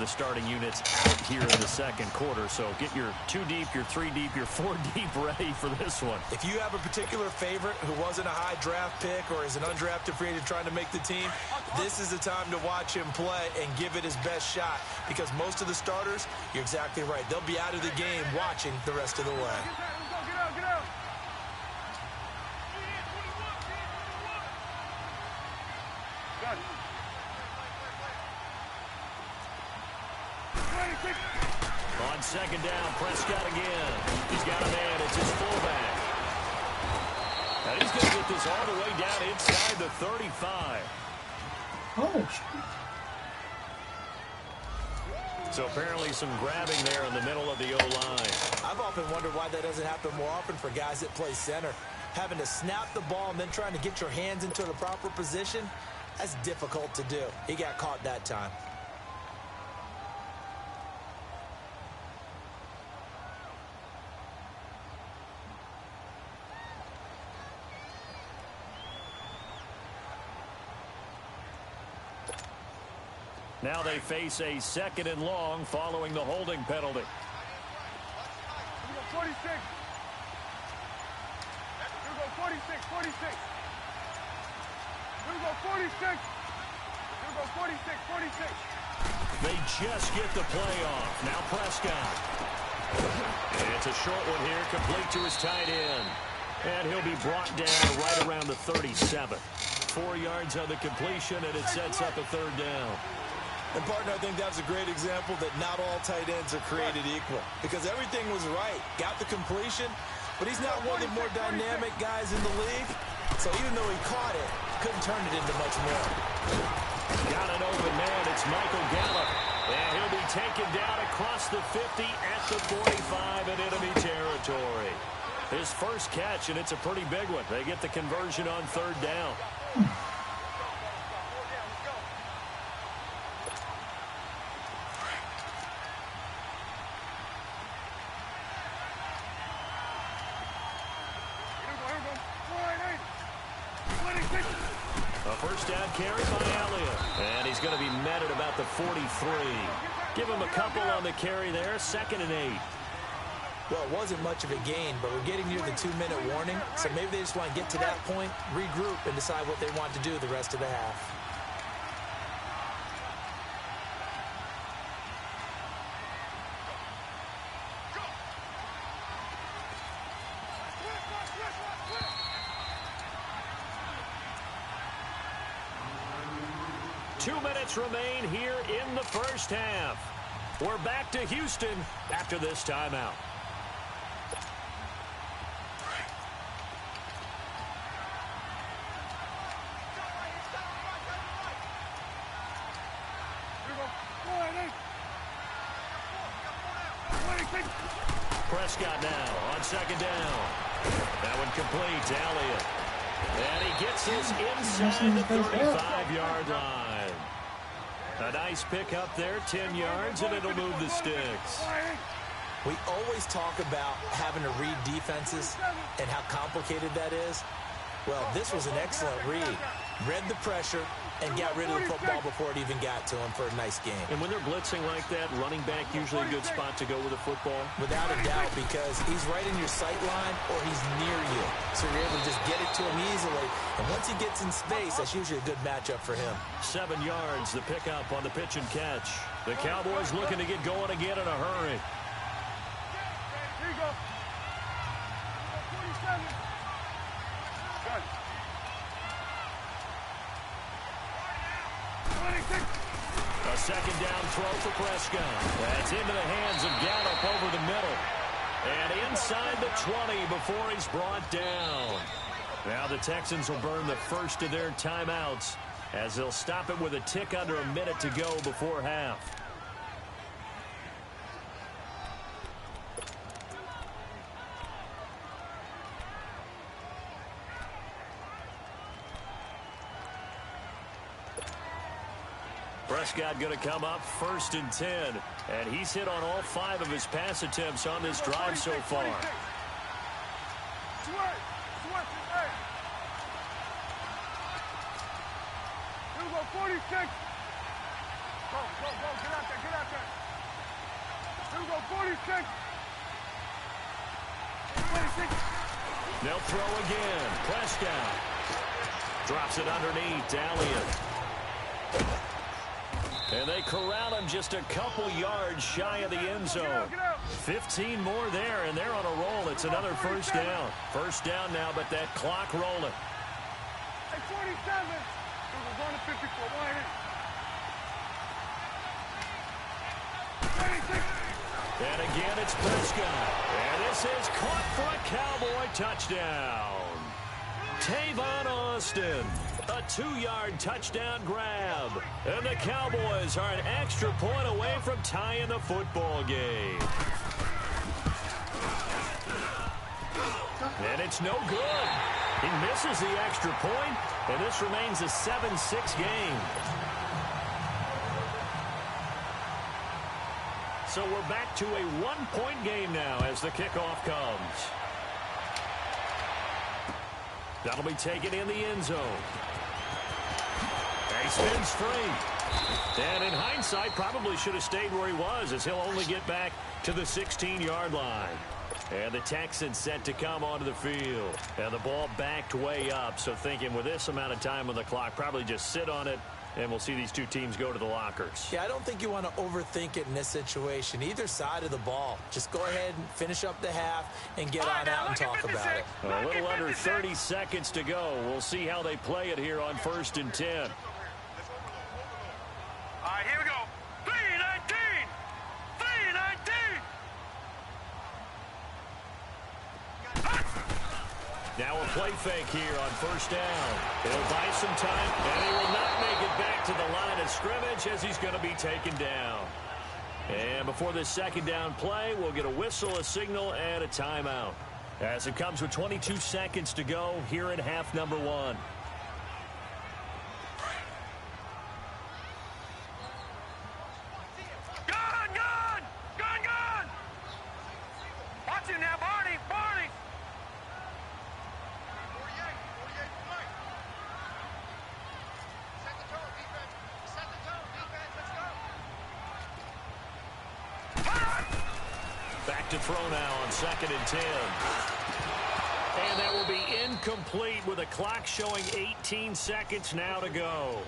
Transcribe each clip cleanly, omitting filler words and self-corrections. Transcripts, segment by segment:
the starting units out here in the second quarter. So get your 2 deep, your 3 deep, your 4 deep ready for this one. If you have a particular favorite who wasn't a high draft pick or is an undrafted free agent trying to make the team, this is the time to watch him play and give it his best shot, because most of the starters, you're exactly right, they'll be out of the game watching the rest of the way. On second down, Prescott again. He's got a man. It's his fullback. And he's going to get this all the way down inside the 35. Oh, So apparently some grabbing there in the middle of the O-line. I've often wondered why that doesn't happen more often for guys that play center. Having to snap the ball and then trying to get your hands into the proper position, that's difficult to do. He got caught that time. Now they face a 2nd and long following the holding penalty. 46. Here we go, 46, 46. Here we go, 46. Here we go, 46, 46. They just get the play off. Now Prescott. And it's a short one here, complete to his tight end. And he'll be brought down right around the 37. 4 yards on the completion, and it sets up a 3rd down. And, partner, I think that was a great example that not all tight ends are created equal, because everything was right. Got the completion, but he's not one of the more dynamic guys in the league. So even though he caught it, couldn't turn it into much more. Got an open man. It's Michael Gallup. And he'll be taken down across the 50 at the 45 in enemy territory. His first catch, and it's a pretty big one. They get the conversion on 3rd down. A first down carry by Elliott. And he's going to be met at about the 43. Give him a couple on the carry there. 2nd and 8. Well, it wasn't much of a gain, but we're getting near the 2-minute warning. So maybe they just want to get to that point, regroup, and decide what they want to do the rest of the half. Two minutes remain here in the first half. We're back to Houston after this timeout. Prescott now on 2nd down. That one complete to Elliott. And he gets us inside the 35-yard line. A nice pick up there, 10 yards, and it'll move the sticks. We always talk about having to read defenses and how complicated that is. Well, this was an excellent read. Read the pressure and got rid of the football before it even got to him for a nice game. And when they're blitzing like that, running back usually a good spot to go with a football? Without a doubt, because he's right in your sight line or he's near you. So you're able to just get it to him easily. And once he gets in space, that's usually a good matchup for him. 7 yards, the pickup on the pitch and catch. The Cowboys looking to get going again in a hurry. Here you go. 47. Good. 26. A 2nd down throw for Prescott. That's into the hands of Gallup over the middle. And inside the 20 before he's brought down. Now the Texans will burn the first of their timeouts as they'll stop it with a tick under a minute to go before half. Prescott going to come up 1st and 10. And he's hit on all 5 of his pass attempts on this drive so far. Here we go, 46. Go, get out there, get out there. 46. 26. They'll throw again. Prescott drops it underneath. Elliott. And they corral him just a couple yards shy of the end zone. 15 more there, and they're on a roll. It's another first down. First down now, but that clock rolling. Hey, 47. It was on the 54. Go ahead. 26. And again, it's Prescott. And this is caught for a Cowboy touchdown. Tavon Austin, a 2-yard touchdown grab. And the Cowboys are an extra point away from tying the football game. And it's no good. He misses the extra point, and this remains a 7-6 game. So we're back to a 1-point game now as the kickoff comes. That'll be taken in the end zone. He spins free. And in hindsight, probably should have stayed where he was, as he'll only get back to the 16-yard line. And the Texans set to come onto the field. And the ball backed way up, so thinking with this amount of time on the clock, probably just sit on it, and we'll see these two teams go to the lockers. Yeah, I don't think you want to overthink it in this situation. Either side of the ball. Just go ahead and finish up the half and get on out and talk about it. A little under 30 seconds to go. We'll see how they play it here on 1st and 10. All right, here we go. 3-19. 3-19. Now a play fake here on 1st down. He'll buy some time, and he will not make it back to the line of scrimmage as he's going to be taken down. And before this 2nd down play, we'll get a whistle, a signal, and a timeout. As it comes with 22 seconds to go here in half number 1. Gun! Watch it now, Barney! Back to throw now on 2nd and 10. And that will be incomplete with a clock showing 18 seconds now to go.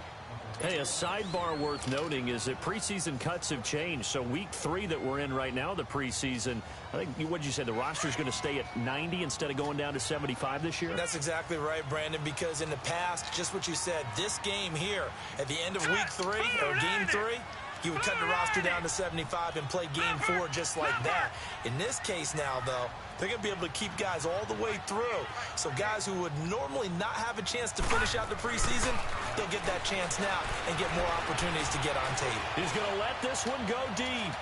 Hey, a sidebar worth noting is that preseason cuts have changed. So week 3 that we're in right now, the preseason, I think, what did you say, the roster's going to stay at 90 instead of going down to 75 this year? That's exactly right, Brandon, because in the past, just what you said, this game here, at the end of week 3, or game 3, you would cut the roster down to 75 and play game 4 just like that. In this case now, though, they're going to be able to keep guys all the way through. So guys who would normally not have a chance to finish out the preseason, they'll get that chance now and get more opportunities to get on tape. He's going to let this one go deep.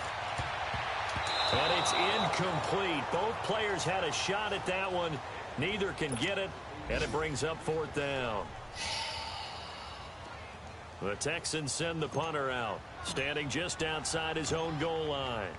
And it's incomplete. Both players had a shot at that one. Neither can get it, and it brings up 4th down. The Texans send the punter out, standing just outside his own goal line.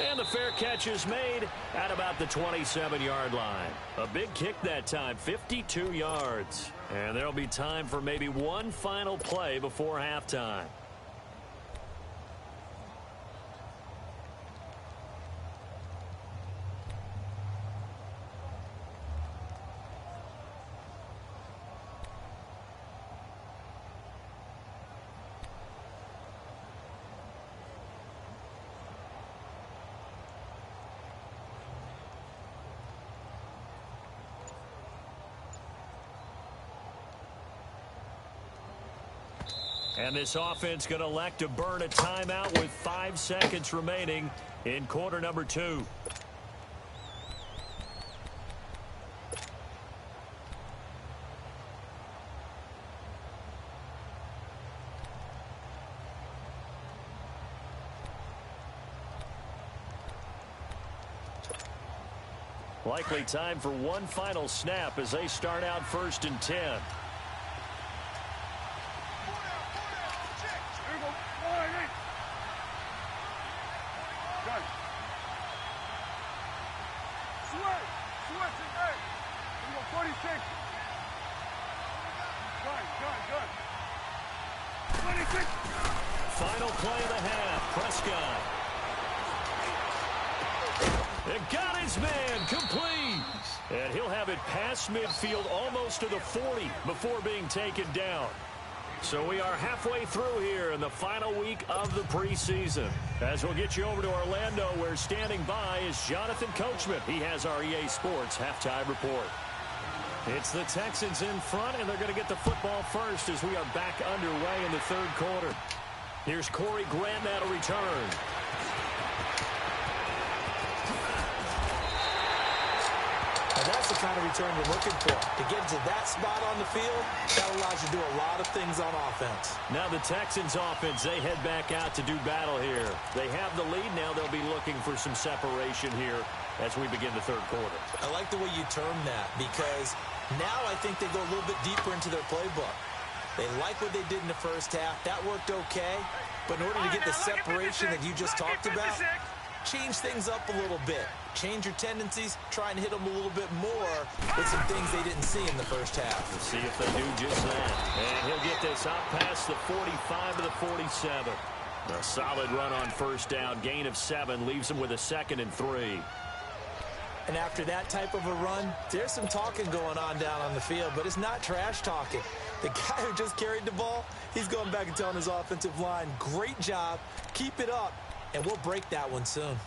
And the fair catch is made at about the 27-yard line. A big kick that time, 52 yards. And there'll be time for maybe one final play before halftime. And this offense going to elect to burn a timeout with 5 seconds remaining in quarter number 2. Likely time for one final snap as they start out 1st and 10. Final play of the half. Prescott. It got his man complete. And he'll have it past midfield almost to the 40 before being taken down. So we are halfway through here in the final week of the preseason. As we'll get you over to Orlando, where standing by is Jonathan Coachman. He has our EA Sports halftime report. It's the Texans in front, and they're going to get the football first as we are back underway in the third quarter. Here's Corey Grant now to return. And that's the kind of return you're looking for. To get to that spot on the field, that allows you to do a lot of things on offense. Now the Texans offense, they head back out to do battle here. They have the lead. Now they'll be looking for some separation here as we begin the third quarter. I like the way you term that, because now I think they go a little bit deeper into their playbook. They like what they did in the first half. That worked okay. But in order to get the separation that you just talked about, change things up a little bit. Change your tendencies, try and hit them a little bit more with some things they didn't see in the first half. We'll see if they do just that. And he'll get this out past the 45 to the 47. A solid run on first down. Gain of 7 leaves him with a 2nd and 3. And after that type of a run, there's some talking going on down on the field, but it's not trash talking. The guy who just carried the ball, he's going back and telling his offensive line, great job, keep it up, and we'll break that one soon.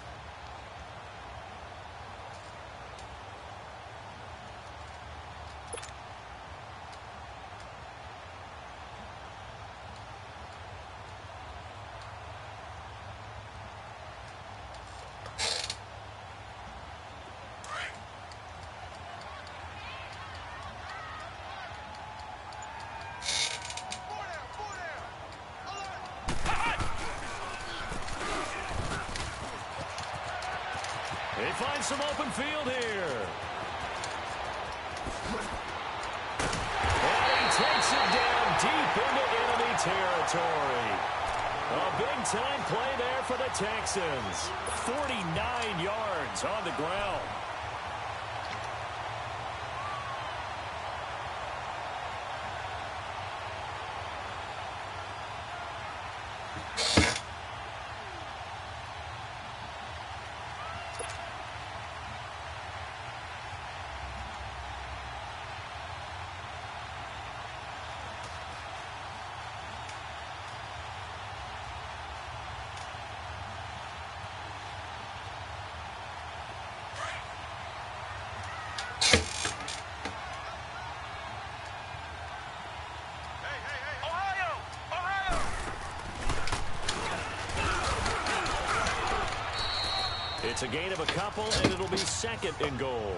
They find some open field here. And he takes it down deep into enemy territory. A big-time play there for the Texans. 49 yards on the ground. It's a gain of a couple, and it'll be 2nd and goal.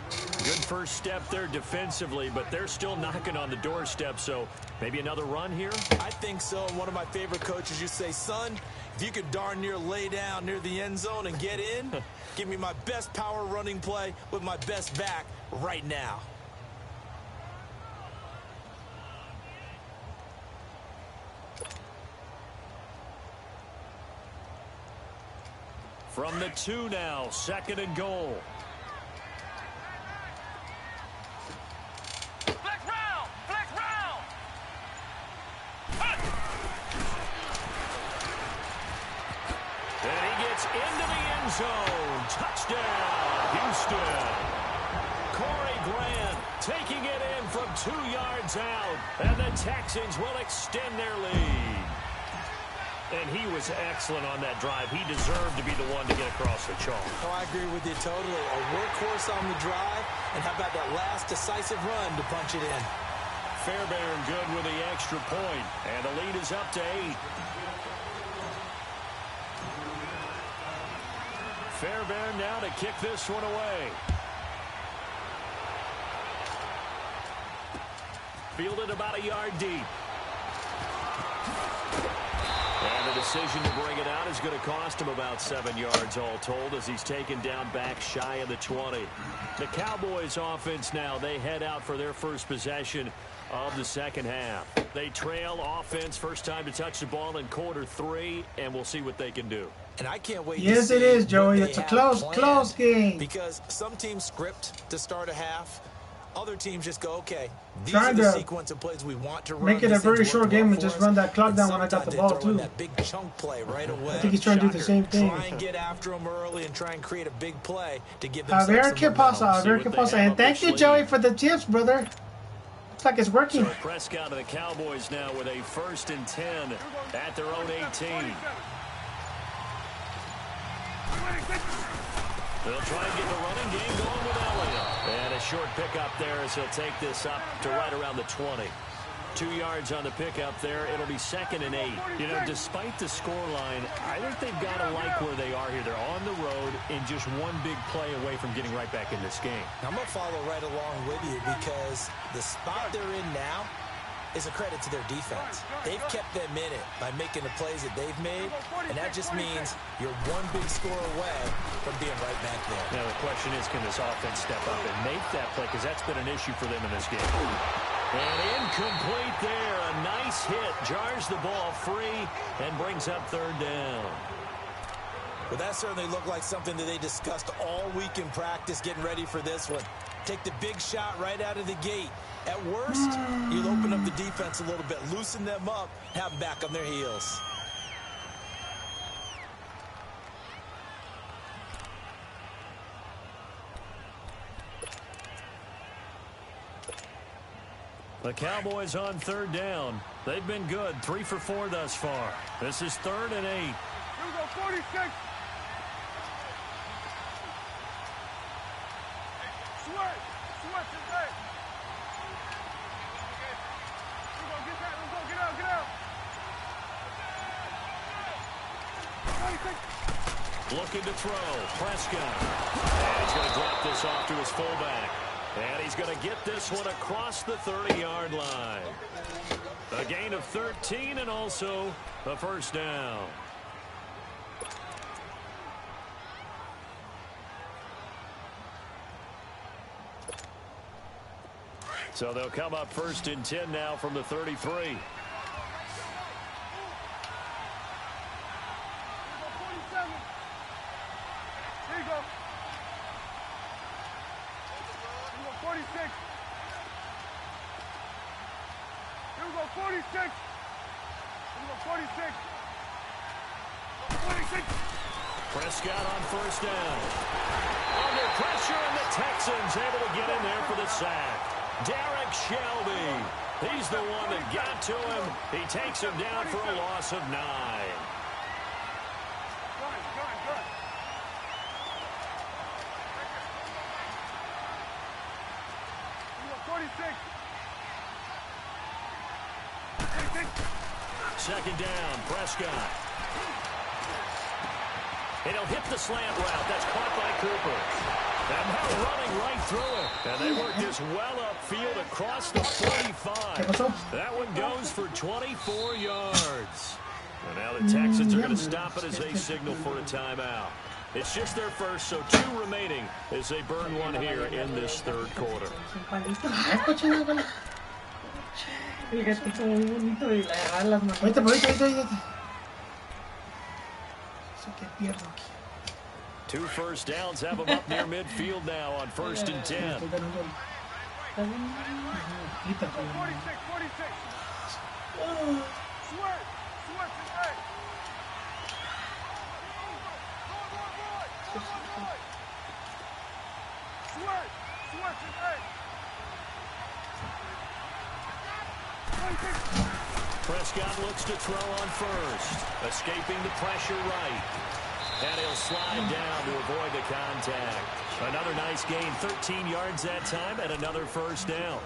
Good first step there defensively, but they're still knocking on the doorstep, so maybe another run here? I think so. One of my favorite coaches used to say, son, if you could darn near lay down near the end zone and get in, give me my best power running play with my best back right now. From the 2 now, 2nd and goal. Flex round! Flex round! And he gets into the end zone. Touchdown, Houston. Corey Grant taking it in from 2 yards out. And the Texans will extend their lead. And he was excellent on that drive. He deserved to be the one to get across the chalk. Oh, I agree with you totally. A workhorse on the drive, and how about that last decisive run to punch it in? Fairbairn good with the extra point, and the lead is up to 8. Fairbairn now to kick this one away. Fielded about a yard deep. And the decision to bring it out is going to cost him about 7 yards all told, as he's taken down back shy of the 20. The Cowboys offense now, they head out for their first possession of the second half. They trail offense, first time to touch the ball in quarter 3, and we'll see what they can do. And I can't wait Yes, to see it is, what Joey. they It's a have close planned, game. because some teams script to start a half. Other teams just go, okay, these Trying are the to sequence of plays we want to run. make it a very short game and just run that clock down when I got the ball, too. That big chunk play right away. I think he's trying to do the same thing. Try and get after him early and try and create a big play to give A them ver qué pasa. And thank you, Joey, for the tips, brother. Looks like it's working. So Prescott to the Cowboys now with a 1st and 10 at their own 18. They'll try and get the running game going with Elliott. And a short pickup there as he'll take this up to right around the 20. 2 yards on the pickup there. It'll be 2nd and 8. You know, despite the scoreline, I think they've got to like where they are here. They're on the road and just one big play away from getting right back in this game. I'm going to follow right along with you because the spot they're in now is a credit to their defense. They've kept them in it by making the plays that they've made, and that just means you're one big score away from being right back there. Now the question is, can this offense step up and make that play? Because that's been an issue for them in this game. And incomplete there. A nice hit. Jars the ball free and brings up 3rd down. Well, that certainly looked like something that they discussed all week in practice getting ready for this one. Take the big shot right out of the gate. At worst, you'll open up the defense a little bit, loosen them up, have them back on their heels. The Cowboys on 3rd down. They've been good. 3 for 4 thus far. This is 3rd and 8. Here we go, 46. Sweat is right. Here we go, get that. Let's go, get out. 26. Looking to throw. Prescott. And he's going to drop this off to his fullback. And he's going to get this one across the 30-yard line. A gain of 13 and also a 1st down. So they'll come up 1st and 10 now from the 33. 46. Prescott on 1st down. Under pressure, and the Texans able to get in there for the sack. Derek Shelby. He's the one that got to him. He takes him down for a loss of 9. Good. 46. 2nd down, Prescott. And he'll hit the slant route. That's caught by Cooper. And now running right through it. And they work this well upfield across the 45. That one goes for 24 yards. And now the Texans are going to stop it as they signal for a timeout. It's just their first, so 2 remaining as they burn one here in this 3rd quarter. Two first downs have them up near midfield now on 1st and 10. 46. Sweat is right. Sweat is right. Prescott looks to throw on 1st. Escaping the pressure right. And he'll slide down to avoid the contact. Another nice gain, 13 yards that time, and another 1st down.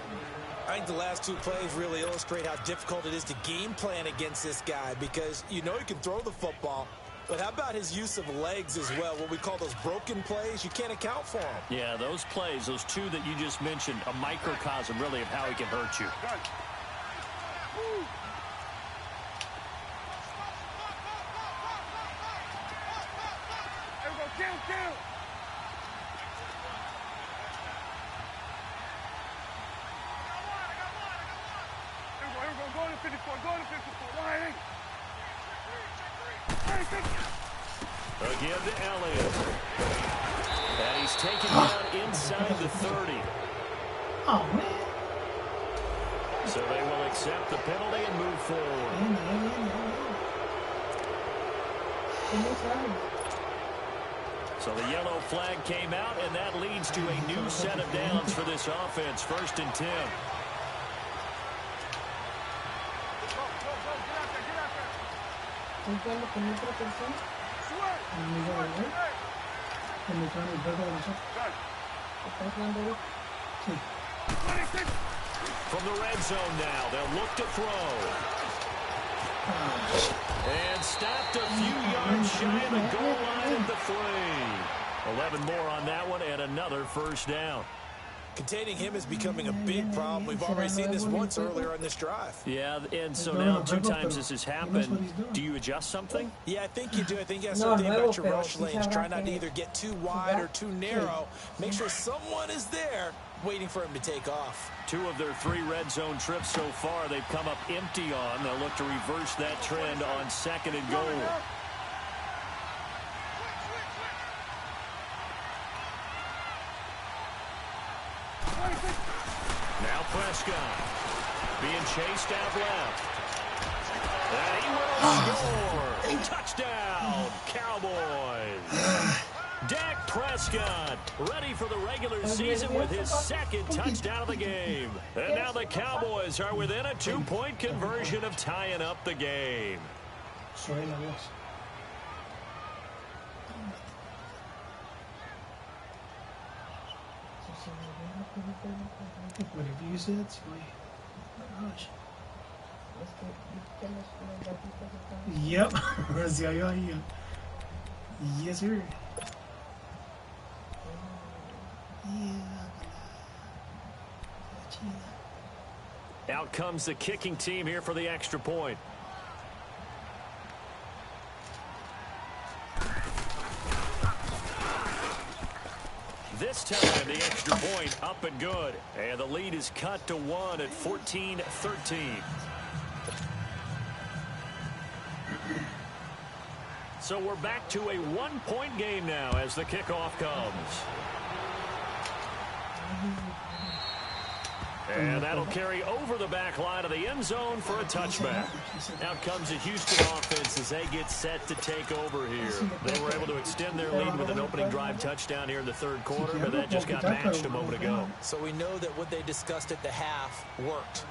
I think the last 2 plays really illustrate how difficult it is to game plan against this guy because you know he can throw the football, but how about his use of legs as well, what we call those broken plays? You can't account for them. Yeah, those plays, those 2 that you just mentioned, a microcosm really of how he can hurt you. Down. Go to 54. Again to Elliott. And he's taken down inside the 30. Oh, man. So they will accept the penalty and move forward. So the yellow flag came out, and that leads to a new set of downs for this offense. 1st and 10. From the red zone now, they'll look to throw. And stopped a few yards shy of the goal line at the 3. 11 more on that one, and another 1st down. Containing him is becoming a big problem. We've already seen this once earlier on this drive. Yeah, and so now 2 times this has happened. Do you adjust something? Yeah, I think you do. I think you have to think about your rush lanes. Try not to either get too wide or too narrow. Make sure someone is there waiting for him to take off. 2 of their 3 red zone trips so far, they've come up empty on. They'll look to reverse that trend on 2nd and goal. Now Prescott being chased out left. And he will score. Touchdown, Cowboys. Dak Prescott ready for the regular season with his 2nd touchdown of the game. And now the Cowboys are within a 2-point conversion of tying up the game. Whatever you said, yep. Yes, sir. Out comes the kicking team here for the extra point. This time, the extra point up and good. And the lead is cut to 1 at 14-13. So we're back to a 1-point game now as the kickoff comes. And that'll carry over the back line of the end zone for a touchback. Out comes the Houston offense as they get set to take over here. They were able to extend their lead with an opening drive touchdown here in the 3rd quarter, but that just got matched a moment ago. So we know that what they discussed at the half worked.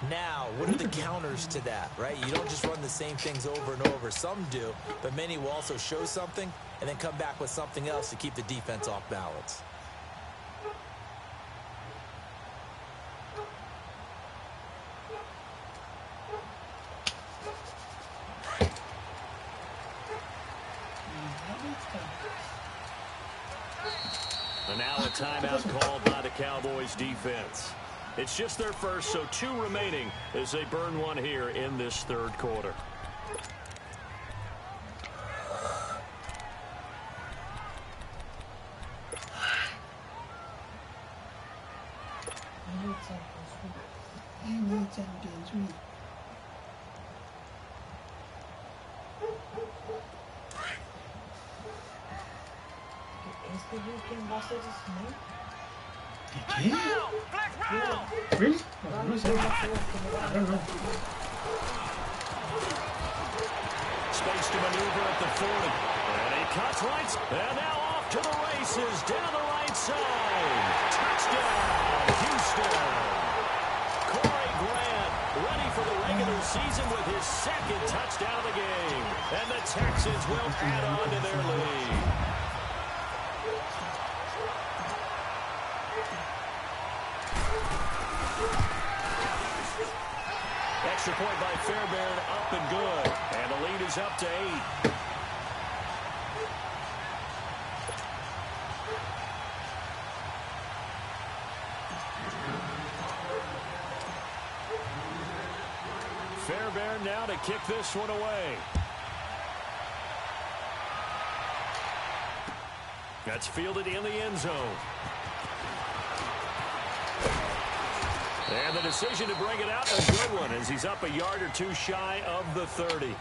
Now, what are the counters to that, right? You don't just run the same things over and over. Some do, but many will also show something and then come back with something else to keep the defense off balance. And now a timeout called by the Cowboys defense. It's just their first, so 2 remaining as they burn one here in this 3rd quarter. Really? I don't know. Space to maneuver at the 40. And he cuts right. And now off to the races down the right side. Touchdown, Houston. Corey Grant ready for the regular season with his 2nd touchdown of the game. And the Texans will add on to their lead. Extra point by Fairbairn, up and good. And the lead is up to 8. Fairbairn now to kick this one away. That's fielded in the end zone. And the decision to bring it out, a good one, as he's up a yard or 2 shy of the 30.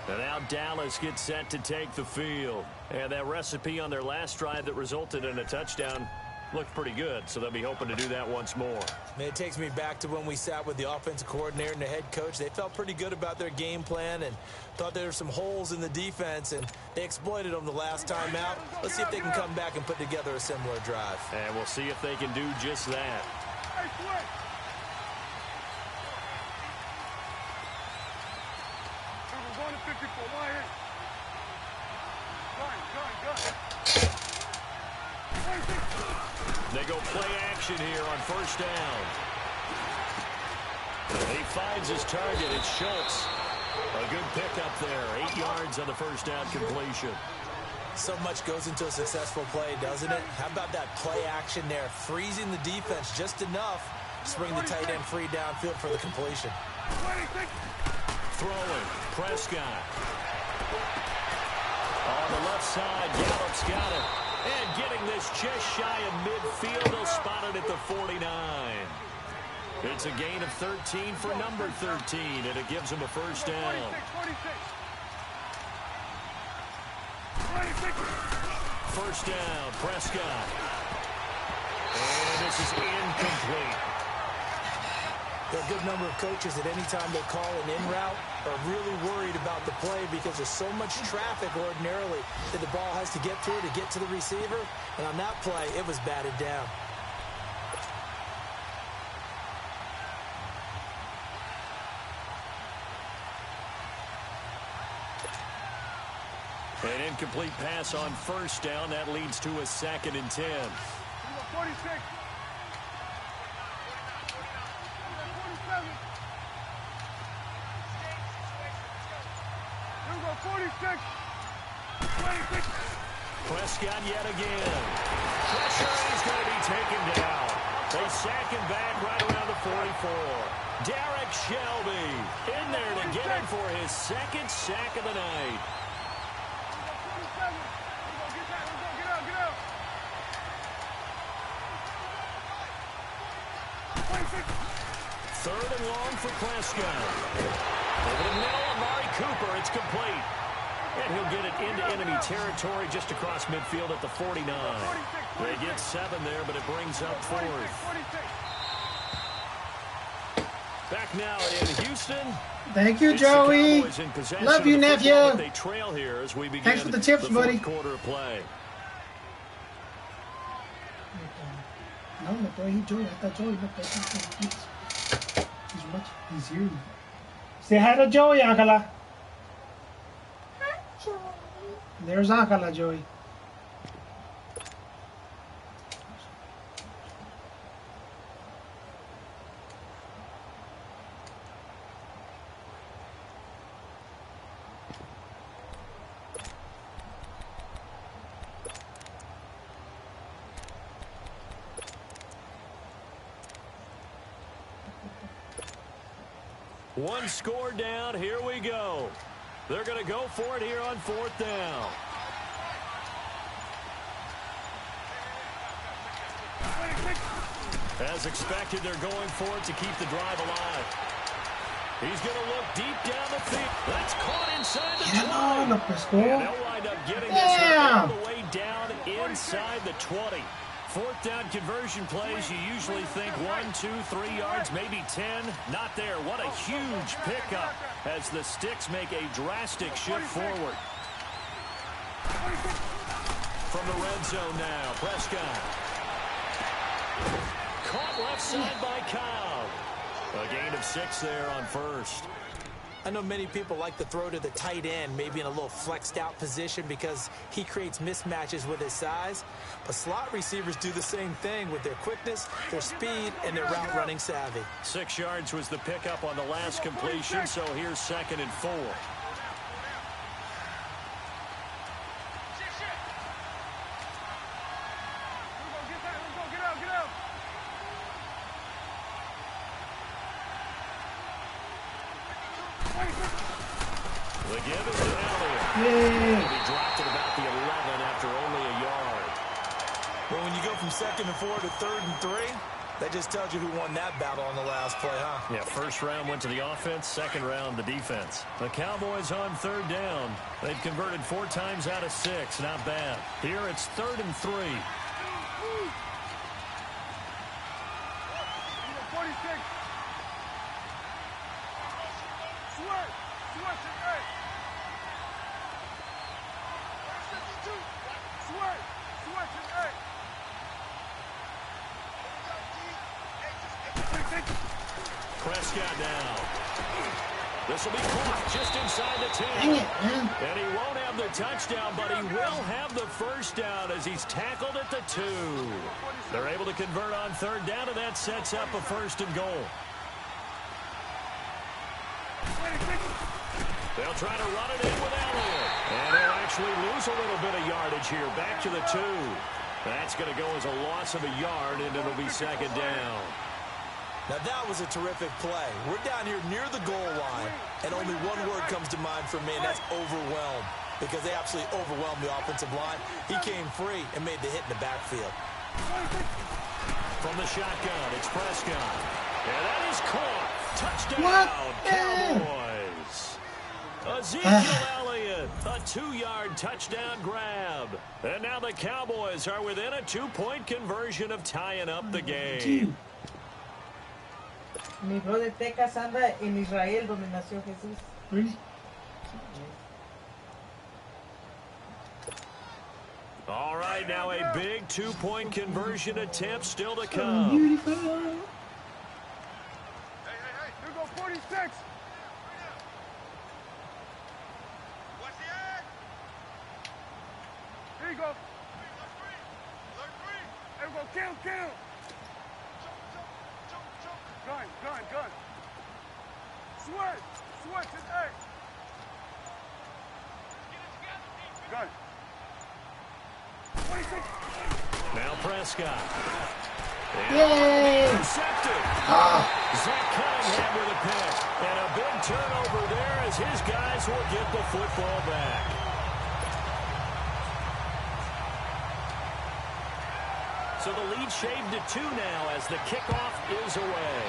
And now Dallas gets set to take the field. And that recipe on their last drive that resulted in a touchdown looked pretty good, so they'll be hoping to do that once more. Man, it takes me back to when we sat with the offensive coordinator and the head coach. They felt pretty good about their game plan and thought there were some holes in the defense, and they exploited them the last time out. Let's see if they can come back and put together a similar drive. And we'll see if they can do just that. Hey, switch. Number 154, wide eight. Gun. They go play action here on first down. He finds his target. It's Schultz. A good pickup there. 8 yards on the first down completion. So much goes into a successful play, doesn't it? How about that play action there? Freezing the defense just enough to bring the tight end free downfield for the completion. Throwing. Prescott. On the left side, Gallup's got it. And getting this just shy of midfield, he'll spot it at the 49. It's a gain of 13 for number 13, and it gives him a first down. 46. First down, Prescott. And this is incomplete. There are a good number of coaches at any time they call an in route are really worried about the play because there's so much traffic ordinarily that the ball has to get through to get to the receiver. And on that play, it was batted down. An incomplete pass on first down. That leads to a 2nd and 10. 46. 46. 26. Prescott yet again. Pressure, he's going to be taken down. They sack him back right around the 44. Derek Shelby in there to get him for his 2nd sack of the night. 27. Get out. 26. 3rd and long for Prescott. Over the middle, Amari Cooper. It's complete. And he'll get it into enemy territory just across midfield at the 49. They get 7 there, but it brings up 4th. Back now in Houston. Thank you, Joey. Love you, nephew. They trail here as we begin. Thanks for the tips, buddy. Quarter of play. No, look, he Joey. I thought Joey looked like he's here. Say hi to Joey, Angela. There's Angela, Joey. One score down. Here we go. They're going to go for it here on 4th down. As expected, they're going for it to keep the drive alive. He's going to look deep down the field. That's caught inside the 20. And they'll wind up getting this all the way down inside the 20. 4th down conversion plays, you usually think 1, 2, 3 yards, maybe 10. Not there. What a huge pickup as the Sticks make a drastic shift forward. From the red zone now, Prescott. Caught left side by Cobb. A gain of 6 there on first. I know many people like to throw to the tight end, maybe in a little flexed out position because he creates mismatches with his size. But slot receivers do the same thing with their quickness, their speed, and their route running savvy. 6 yards was the pickup on the last completion, so here's 2nd and 4. The give is to Elliott. He dropped it about the 11 after only a yard. Well, when you go from 2nd and 4 to 3rd and 3, that just tells you who won that battle on the last play, huh? Yeah, first round went to the offense, second round the defense. The Cowboys on 3rd down. They've converted 4 times out of 6. Not bad. Here it's 3rd and 3. Prescott now. This will be caught just inside the 10. Dang it, man. And he won't have the touchdown, but he will have the first down as he's tackled at the 2. They're able to convert on third down, and that sets up a first and goal. They'll try to run it in with Elliott. And they'll actually lose a little bit of yardage here. Back to the 2. That's going to go as a loss of a yard, and it'll be second down. Now, that was a terrific play. We're down here near the goal line, and only one word comes to mind for me, and that's overwhelmed, because they absolutely overwhelmed the offensive line. He came free and made the hit in the backfield. From the shotgun, it's Prescott. And that is caught. Touchdown, What? Cowboys. Ezekiel Elliott, a 2-yard touchdown grab. And now the Cowboys are within a 2-point conversion of tying up the game. Mi brother Texas anda en Israel, donde nació Jesús. Really? All right, now a big 2-point conversion attempt still to come. Beautiful. Hey, here go 46. Watch the egg. Here you go. Here we go. Kill. Gun. Switch his egg. Gun. 26. Now Prescott. And Yay! intercepted. Zach Cunningham with a pick. And a big turnover there as his guys will get the football back. So the lead shaved to 2 now as the kickoff is away.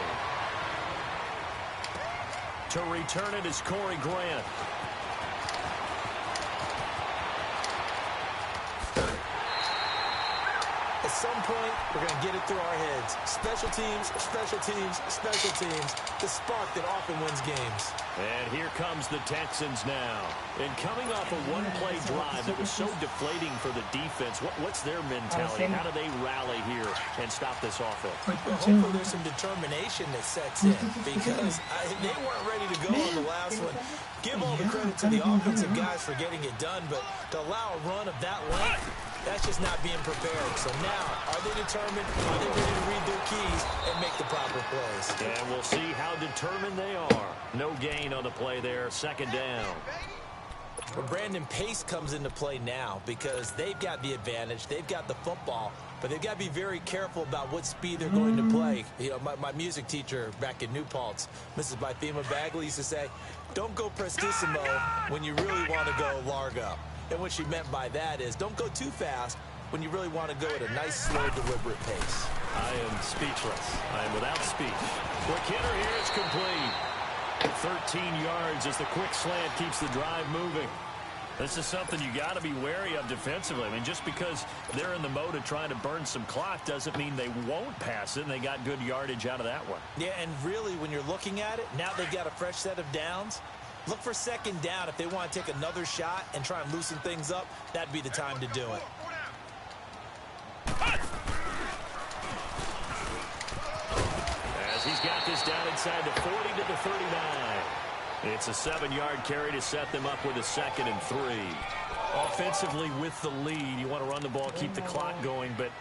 To return it is Corey Grant. At some point, we're going to get it through our heads. Special teams. The spark that often wins games. And here comes the Texans now. And coming off a one-play drive that was so deflating for the defense, what's their mentality? How do they rally here and stop this offense? Well, hopefully there's some determination that sets in because they weren't ready to go on the last one. Give all the credit to the offensive guys for getting it done, but to allow a run of that length, that's just not being prepared. So now, are they determined? Are they ready to read their keys and make the proper plays? And we'll see how determined they are. No gain on the play there. Second down. Well, Brandon, pace comes into play now because they've got the advantage. They've got the football, but they've got to be very careful about what speed they're going to play. You know, my music teacher back in New Paltz, Mrs. Bythema Bagley, used to say, don't go prestissimo when you really want to go largo. And what she meant by that is don't go too fast when you really want to go at a nice, slow, deliberate pace. I am speechless. I am without speech. Quick hitter here. It's complete. 13 yards as the quick slant keeps the drive moving. This is something you got to be wary of defensively. I mean, just because they're in the mode of trying to burn some clock doesn't mean they won't pass it, and they got good yardage out of that one. Yeah, and really, when you're looking at it, now they've got a fresh set of downs. Look for second down if they want to take another shot and try and loosen things up. That'd be the time to do it. As he's got this down inside the 40 to the 39. It's a 7-yard carry to set them up with a 2nd and 3. Offensively with the lead, you want to run the ball, keep the clock going, but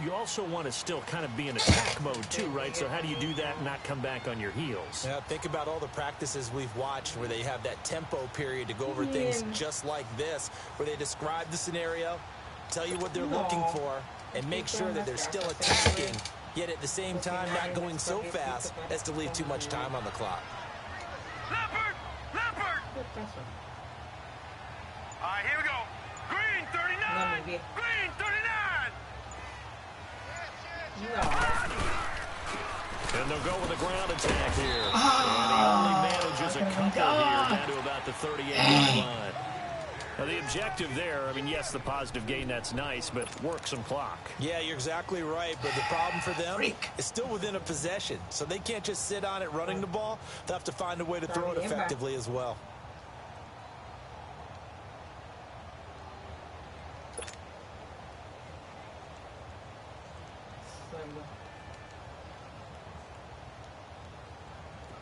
you also want to still kind of be in attack mode too, right? So how do you do that and not come back on your heels? Yeah, think about all the practices we've watched where they have that tempo period to go over things just like this, where they describe the scenario, tell you what they're looking for, and make sure that they're still attacking, yet at the same time not going so fast as to leave too much time on the clock. Leopard! All right, here we go. Green 39. Green 39. And they'll go with a ground attack here. And he only manages a couple here down to about the 38-yard line. Now, the objective there, I mean, yes, the positive gain, that's nice, but work some clock. Yeah, you're exactly right, but the problem for them is still within a possession, so they can't just sit on it running the ball. They'll have to find a way to throw it effectively as well.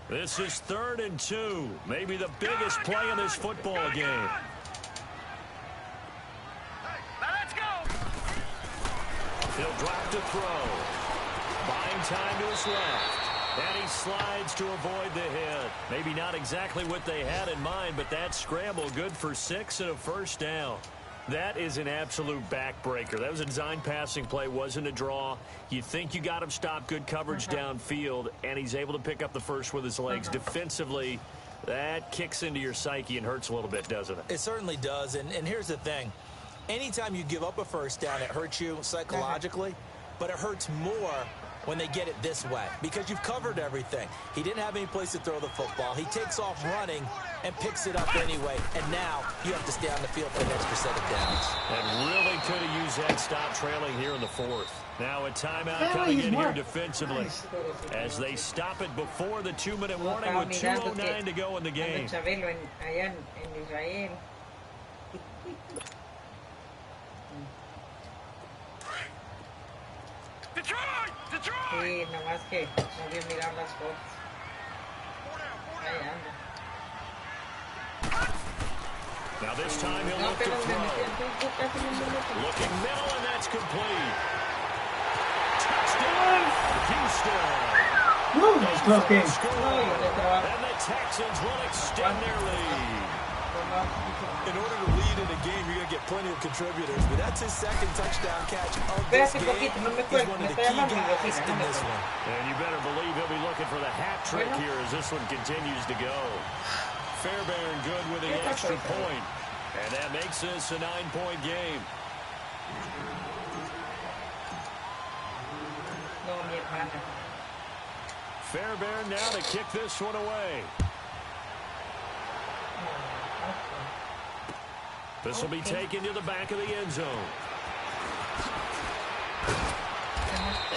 This is 3rd and 2, maybe the biggest play in this football game. He'll drop to throw. Buying time to his left. And he slides to avoid the hit. Maybe not exactly what they had in mind, but that scramble good for 6 and a first down. That is an absolute backbreaker. That was a design passing play, wasn't a draw. You think you got him stopped, good coverage downfield, and he's able to pick up the first with his legs. Defensively, that kicks into your psyche and hurts a little bit, doesn't it? It certainly does, and here's the thing. Anytime you give up a first down, it hurts you psychologically, but it hurts more when they get it this way because you've covered everything. He didn't have any place to throw the football. He takes off running and picks it up anyway, and now you have to stay on the field for an extra set of downs. And really could have used that stop trailing here in the 4th. Now a timeout coming in here defensively as they stop it before the 2-minute warning with 2:09 to go in the game. Sí, nomás que no vio mirar las fotos. Ahí anda. Now this time he'll look to throw. Looking middle, and that's complete. Touchdown, Houston. Woo, nice close game. And the Texans will extend their lead. In order to lead in a game, you're going to get plenty of contributors, but that's his 2nd touchdown catch of this game. He's one of the key guys in this one. And you better believe he'll be looking for the hat trick here as this one continues to go. Fairbairn good with the extra point. And that makes this a 9-point game. Fairbairn now to kick this one away. This will be taken to the back of the end zone.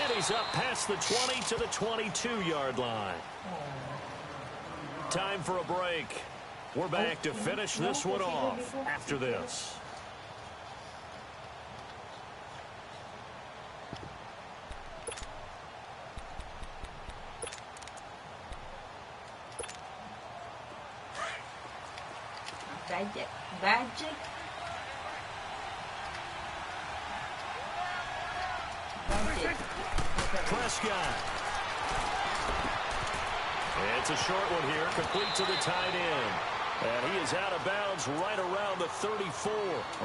And he's up past the 20 to the 22-yard line. Time for a break. We're back to finish this one off after this. Magic. Prescott. It's a short one here, complete to the tight end. And he is out of bounds right around the 34.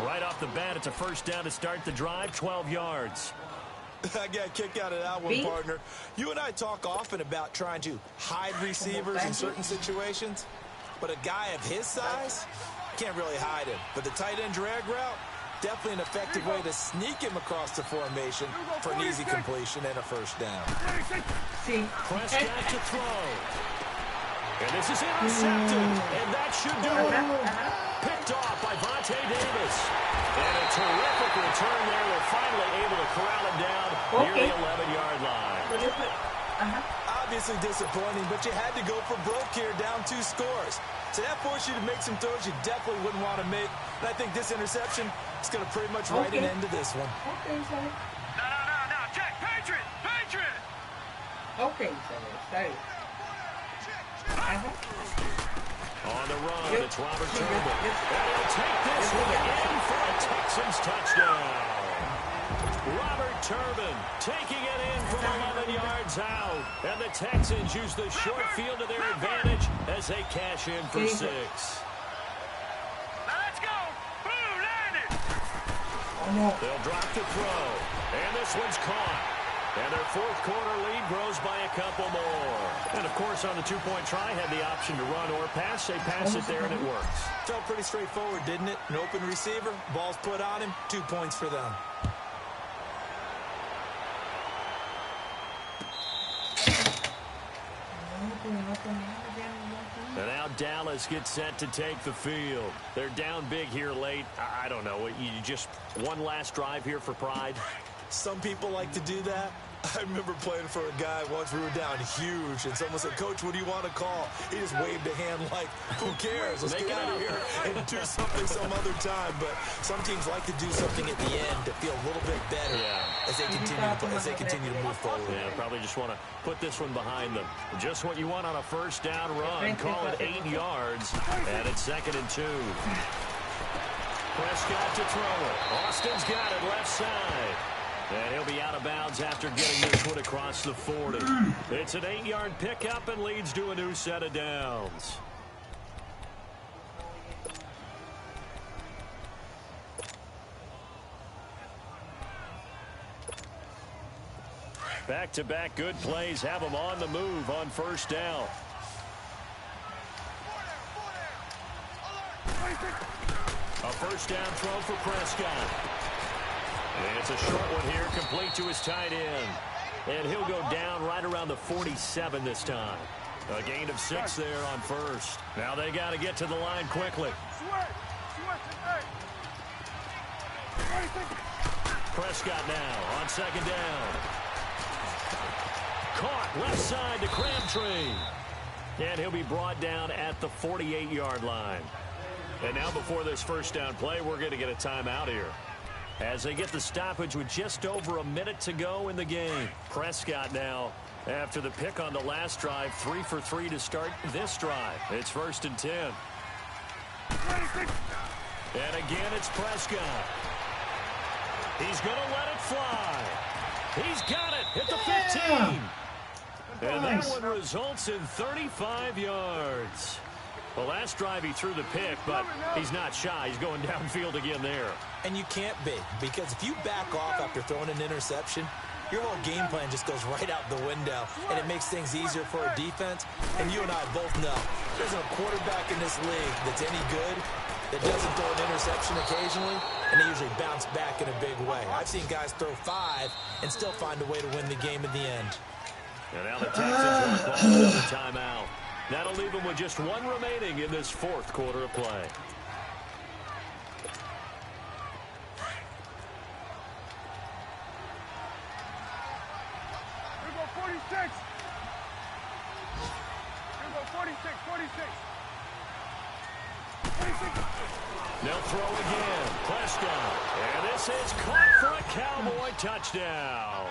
Right off the bat, it's a first down to start the drive, 12 yards. I got a kick out of that one, partner. You and I talk often about trying to hide receivers in certain situations, but a guy of his size can't really hide him. But the tight end drag route, definitely an effective way to sneak him across the formation for an easy completion and a first down. Prescott to throw. And this is intercepted. And that should do it. Picked off by Vontae Davis. And a terrific return there. They're finally able to corral him down near the 11-yard line. Obviously disappointing, but you had to go for broke here, down 2 scores. So that forced you to make some throws you definitely wouldn't want to make. And I think this interception is going to pretty much write an end to this one. No, Jack, Patriot! Okay, sorry. On the run, it's Robert Turbin. And he'll take this one in for a Texans touchdown. Robert Turbin taking it in from 11 yards out. And the Texans use the short field to their advantage as they cash in for 6. Let's go! Boom, landed! They'll drop the throw. And this one's caught. And their 4th quarter lead grows by a couple more. And, of course, on the 2-point try, had the option to run or pass. They pass it there, and it works. Felt pretty straightforward, didn't it? An open receiver, ball's put on him, 2 points for them. And now Dallas gets set to take the field. They're down big here late. I don't know. You just one last drive here for pride? Some people like to do that. I remember playing for a guy once. We were down huge, and someone said, "Coach, what do you want to call?" He just waved a hand like, "Who cares? Let's get out of here and do something some other time." But some teams like to do something at the end to feel a little bit better as they continue to move forward. Yeah, probably just want to put this one behind them. Just what you want on a first down run. Call it 8 yards, and it's 2nd and 2. Prescott to throw it. Austin's got it left side. And he'll be out of bounds after getting this one across the 40. It's an 8-yard pickup and leads to a new set of downs. Back-to-back good plays have them on the move on first down. A first down throw for Prescott. And it's a short one here, complete to his tight end. And he'll go down right around the 47 this time. A gain of 6 there on first. Now they got to get to the line quickly. Prescott now on 2nd down. Caught left side to Crabtree. And he'll be brought down at the 48-yard line. And now before this first down play, we're going to get a timeout here, as they get the stoppage with just over a minute to go in the game. Prescott now, after the pick on the last drive, 3 for 3 to start this drive. It's 1st and 10. And again, it's Prescott. He's going to let it fly. He's got it at the 15. And that one results in 35 yards. The last drive he threw the pick, but he's not shy. He's going downfield again there. And you can't be, because if you back off after throwing an interception, your whole game plan just goes right out the window, and it makes things easier for a defense. And you and I both know there's no quarterback in this league that's any good that doesn't throw an interception occasionally, and they usually bounce back in a big way. I've seen guys throw 5 and still find a way to win the game at the end. And now the Texans will call another timeout. That'll leave them with just 1 remaining in this 4th quarter of play. Here go 46. Here go 46, 46. 46. They'll throw again. Prescott. And this is caught for a Cowboy touchdown.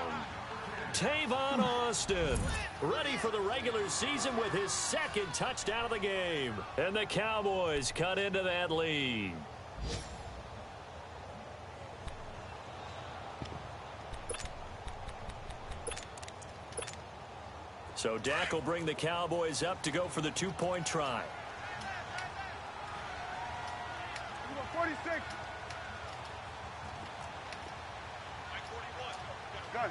Tavon Austin, ready for the regular season with his 2nd touchdown of the game. And the Cowboys cut into that lead. So Dak will bring the Cowboys up to go for the 2-point try. Here go 46. Gun.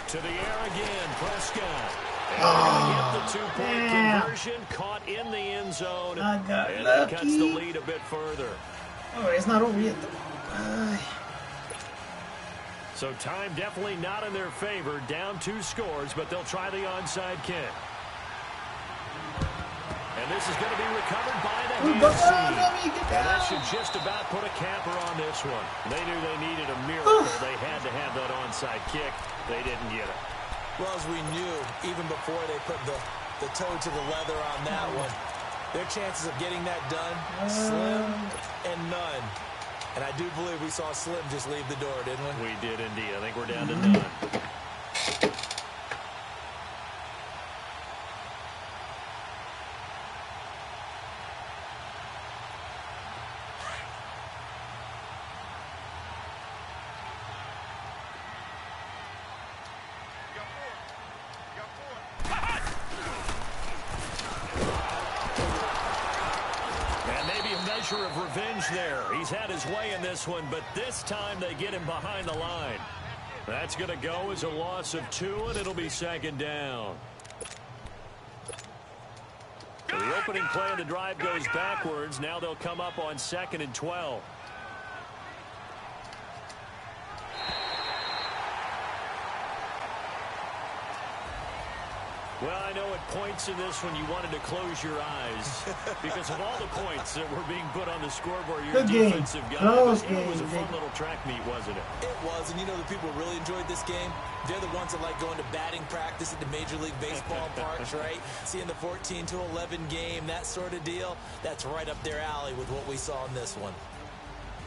To the air again, Prescott. And get the 2-point conversion, caught in the end zone. And that cuts the lead a bit further. Oh, it's not over yet, though. So time definitely not in their favor. Down 2 scores, but they'll try the onside kick. And this is going to be recovered by the hands team. And that should just about put a capper on this one. They knew they needed a miracle. They had to have that onside kick. They didn't get it. Well, as we knew, even before they put the toe to the leather on that one, their chances of getting that done, slim and none. And I do believe we saw Slim just leave the door, didn't we? We did indeed. I think we're down to none. Of revenge there. He's had his way in this one, but this time they get him behind the line. That's going to go as a loss of 2, and it'll be 2nd down. So the opening play of the drive goes backwards. Now they'll come up on 2nd and 12. Well, I know at points in this when you wanted to close your eyes because of all the points that were being put on the scoreboard. You're a defensive guy. But it was a fun little track meet, wasn't it? It was, and you know the people who really enjoyed this game? They're the ones that like going to batting practice at the Major League Baseball parks, right? Seeing the 14-11 game, that sort of deal. That's right up their alley with what we saw in this one.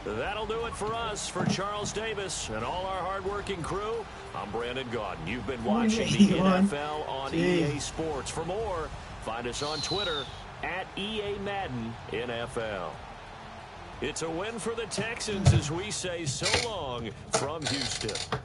That'll do it for us. For Charles Davis and all our hardworking crew, I'm Brandon Gaudin. You've been watching the NFL on EA Sports. For more, find us on Twitter at EA Madden NFL. It's a win for the Texans as we say so long from Houston.